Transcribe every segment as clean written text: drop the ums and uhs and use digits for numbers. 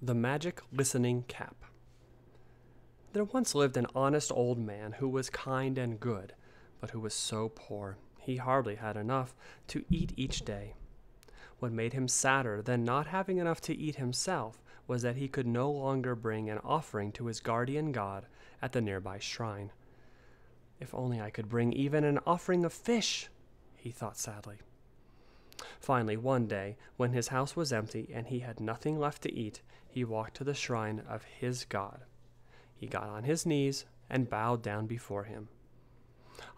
The Magic Listening Cap. There once lived an honest old man who was kind and good, but who was so poor he hardly had enough to eat each day. What made him sadder than not having enough to eat himself was that he could no longer bring an offering to his guardian god at the nearby shrine. If only I could bring even an offering of fish, he thought sadly. Finally, one day, when his house was empty and he had nothing left to eat, he walked to the shrine of his god. He got on his knees and bowed down before him.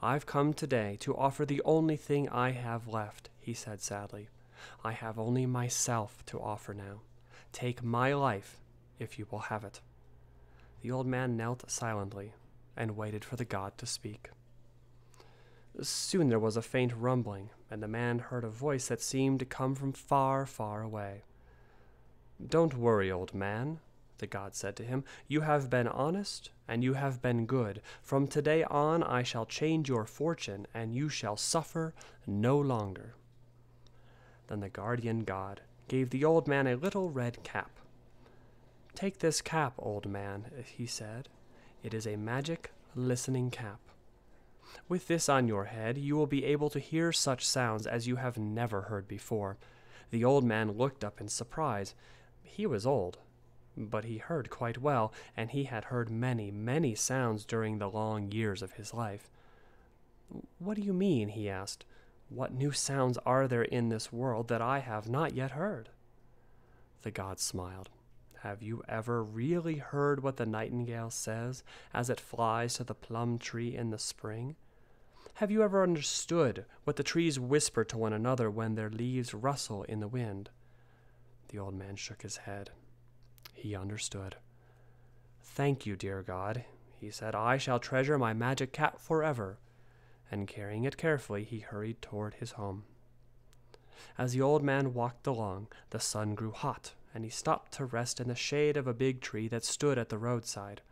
"I've come today to offer the only thing I have left," he said sadly. "I have only myself to offer now. Take my life, if you will have it." The old man knelt silently and waited for the god to speak. Soon there was a faint rumbling, and the man heard a voice that seemed to come from far, far away. "Don't worry, old man," the god said to him. "You have been honest, and you have been good. From today on I shall change your fortune, and you shall suffer no longer." Then the guardian god gave the old man a little red cap. "Take this cap, old man," he said. "It is a magic listening cap. With this on your head, you will be able to hear such sounds as you have never heard before." The old man looked up in surprise. He was old, but he heard quite well, and he had heard many, many sounds during the long years of his life. "What do you mean?" he asked. "What new sounds are there in this world that I have not yet heard?" The god smiled. "Have you ever really heard what the nightingale says as it flies to the plum tree in the spring? Have you ever understood what the trees whisper to one another when their leaves rustle in the wind?" The old man shook his head. He understood. "Thank you, dear God," he said. "I shall treasure my magic cap forever." And carrying it carefully, he hurried toward his home. As the old man walked along, the sun grew hot, and he stopped to rest in the shade of a big tree that stood at the roadside.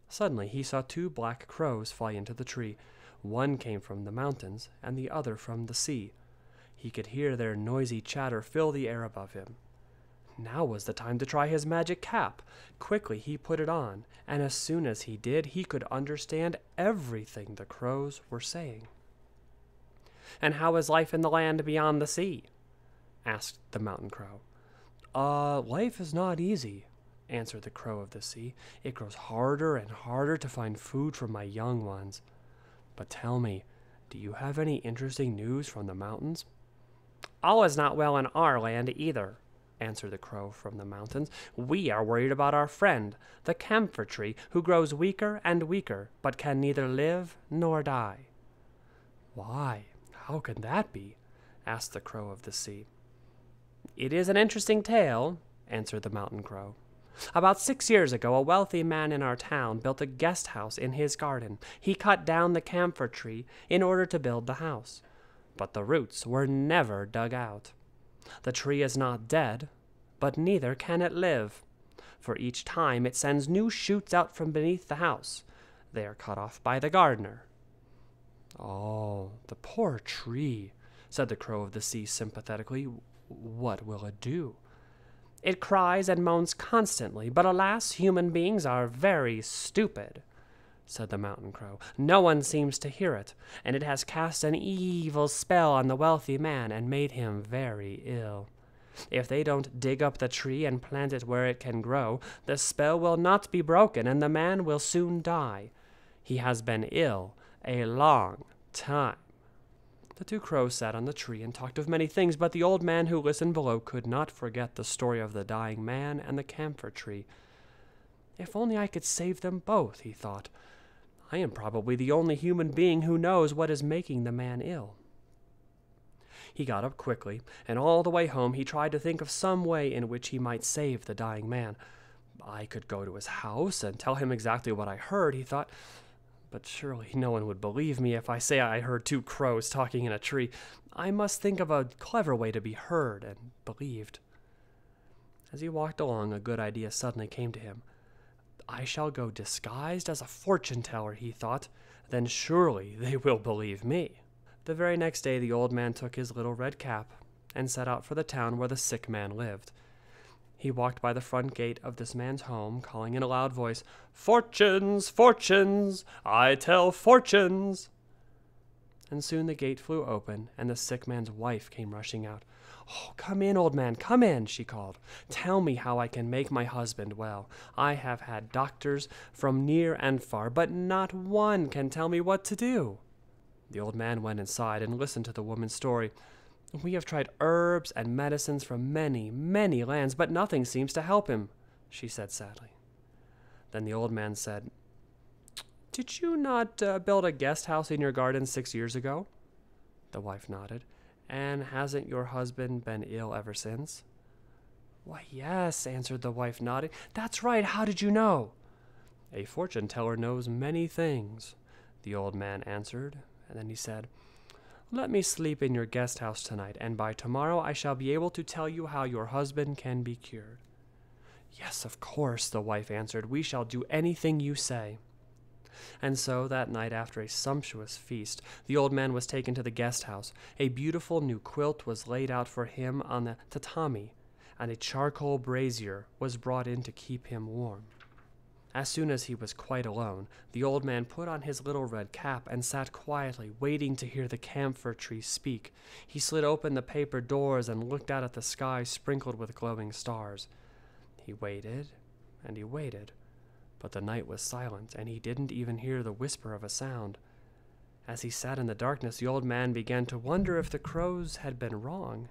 Suddenly he saw two black crows fly into the tree. One came from the mountains, and the other from the sea. He could hear their noisy chatter fill the air above him. Now was the time to try his magic cap. Quickly he put it on, and as soon as he did, he could understand everything the crows were saying. "And how is life in the land beyond the sea?" asked the mountain crow. Life is not easy," answered the crow of the sea. "It grows harder and harder to find food for my young ones. But tell me, do you have any interesting news from the mountains?" "All is not well in our land either," answered the crow from the mountains. "We are worried about our friend, the camphor tree, who grows weaker and weaker, but can neither live nor die." "Why, how can that be?" asked the crow of the sea. "It is an interesting tale," answered the mountain crow. "About 6 years ago, a wealthy man in our town built a guest house in his garden. He cut down the camphor tree in order to build the house, but the roots were never dug out. The tree is not dead, but neither can it live, for each time it sends new shoots out from beneath the house. They are cut off by the gardener." "Oh, the poor tree," said the crow of the sea sympathetically. "What will it do?" "It cries and moans constantly, but alas, human beings are very stupid," said the mountain crow. "No one seems to hear it, and it has cast an evil spell on the wealthy man and made him very ill. If they don't dig up the tree and plant it where it can grow, the spell will not be broken, and the man will soon die. He has been ill a long time." The two crows sat on the tree and talked of many things, but the old man who listened below could not forget the story of the dying man and the camphor tree. "If only I could save them both," he thought. "I am probably the only human being who knows what is making the man ill." He got up quickly, and all the way home he tried to think of some way in which he might save the dying man. "I could go to his house and tell him exactly what I heard," he thought. "But surely no one would believe me if I say I heard two crows talking in a tree. I must think of a clever way to be heard and believed." As he walked along, a good idea suddenly came to him. "I shall go disguised as a fortune-teller," he thought. "Then surely they will believe me." The very next day the old man took his little red cap and set out for the town where the sick man lived. He walked by the front gate of this man's home, calling in a loud voice, "Fortunes, fortunes! I tell fortunes!" And soon the gate flew open, and the sick man's wife came rushing out. "Oh, come in, old man, come in," she called. "Tell me how I can make my husband well. I have had doctors from near and far, but not one can tell me what to do." The old man went inside and listened to the woman's story. "We have tried herbs and medicines from many, many lands, but nothing seems to help him," she said sadly. Then the old man said, "Did you not build a guest house in your garden 6 years ago?" The wife nodded. "And hasn't your husband been ill ever since?" "Why, yes," answered the wife, nodding. "That's right. How did you know?" "A fortune teller knows many things," the old man answered, and then he said, "Let me sleep in your guest house tonight, and by tomorrow I shall be able to tell you how your husband can be cured." "Yes, of course," the wife answered. "We shall do anything you say." And so that night, after a sumptuous feast, the old man was taken to the guest house. A beautiful new quilt was laid out for him on the tatami, and a charcoal brazier was brought in to keep him warm. As soon as he was quite alone, the old man put on his little red cap and sat quietly, waiting to hear the camphor tree speak. He slid open the paper doors and looked out at the sky sprinkled with glowing stars. He waited, and he waited, but the night was silent, and he didn't even hear the whisper of a sound. As he sat in the darkness, the old man began to wonder if the crows had been wrong.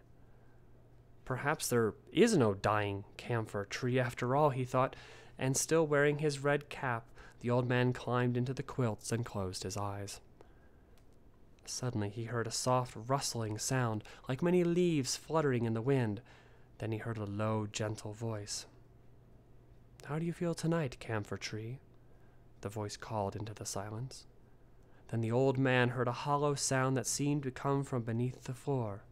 "Perhaps there is no dying camphor tree after all," he thought, and still wearing his red cap, the old man climbed into the quilts and closed his eyes. Suddenly he heard a soft rustling sound, like many leaves fluttering in the wind. Then he heard a low, gentle voice. "How do you feel tonight, camphor tree?" the voice called into the silence. Then the old man heard a hollow sound that seemed to come from beneath the floor.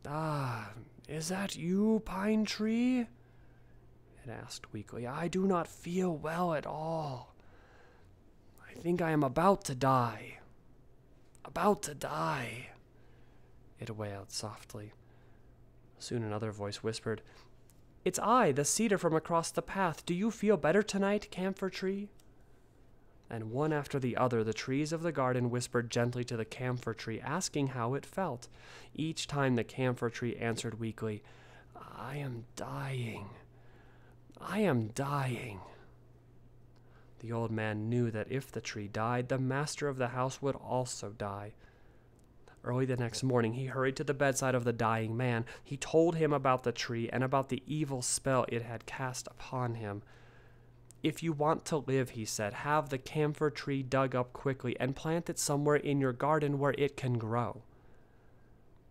"Ah, is that you, pine tree?" it asked weakly. "I do not feel well at all. I think I am about to die. About to die," it wailed softly. Soon another voice whispered, "It's I, the cedar from across the path. Do you feel better tonight, camphor tree?" And one after the other, the trees of the garden whispered gently to the camphor tree, asking how it felt. Each time the camphor tree answered weakly, "I am dying. I am dying." The old man knew that if the tree died, the master of the house would also die. Early the next morning, he hurried to the bedside of the dying man. He told him about the tree and about the evil spell it had cast upon him. "If you want to live," he said, "have the camphor tree dug up quickly and plant it somewhere in your garden where it can grow."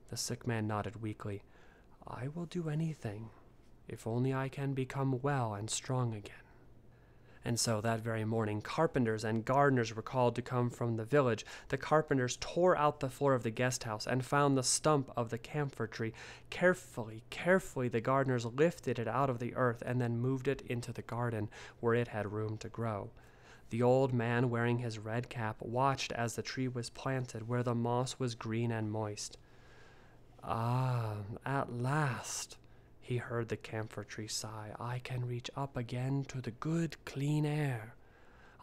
The sick man nodded weakly. "I will do anything, if only I can become well and strong again." And so that very morning, carpenters and gardeners were called to come from the village. The carpenters tore out the floor of the guest house and found the stump of the camphor tree. Carefully, the gardeners lifted it out of the earth and then moved it into the garden, where it had room to grow. The old man, wearing his red cap, watched as the tree was planted where the moss was green and moist. "Ah, at last," he heard the camphor tree sigh, "I can reach up again to the good, clean air.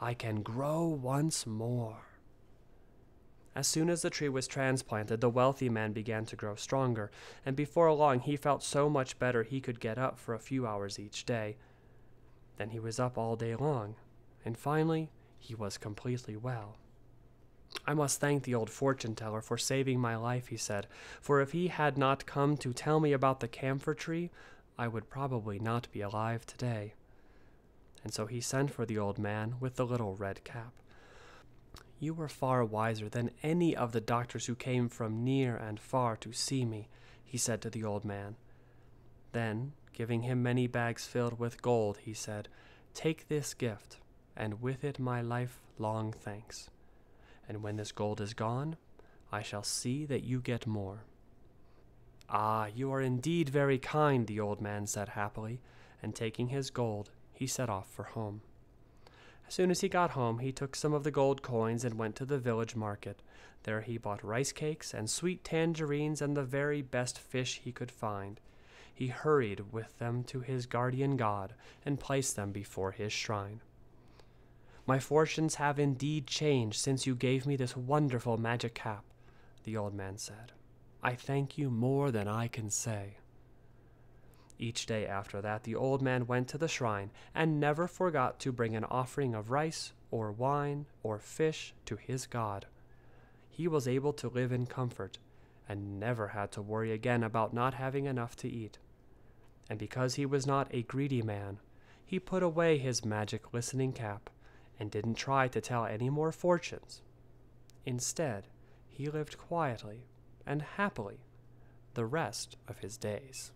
I can grow once more." As soon as the tree was transplanted, the wealthy man began to grow stronger, and before long he felt so much better he could get up for a few hours each day. Then he was up all day long, and finally he was completely well. "I must thank the old fortune teller for saving my life," he said, "for if he had not come to tell me about the camphor tree, I would probably not be alive today." And so he sent for the old man with the little red cap. "You were far wiser than any of the doctors who came from near and far to see me," he said to the old man. Then, giving him many bags filled with gold, he said, "Take this gift, and with it my lifelong thanks. And when this gold is gone, I shall see that you get more." "Ah, you are indeed very kind," the old man said happily, and taking his gold, he set off for home. As soon as he got home, he took some of the gold coins and went to the village market. There he bought rice cakes and sweet tangerines and the very best fish he could find. he hurried with them to his guardian god and placed them before his shrine. "My fortunes have indeed changed since you gave me this wonderful magic cap," the old man said. "I thank you more than I can say." Each day after that, the old man went to the shrine and never forgot to bring an offering of rice or wine or fish to his god. He was able to live in comfort and never had to worry again about not having enough to eat. And because he was not a greedy man, he put away his magic listening cap and didn't try to tell any more fortunes. Instead, he lived quietly and happily the rest of his days.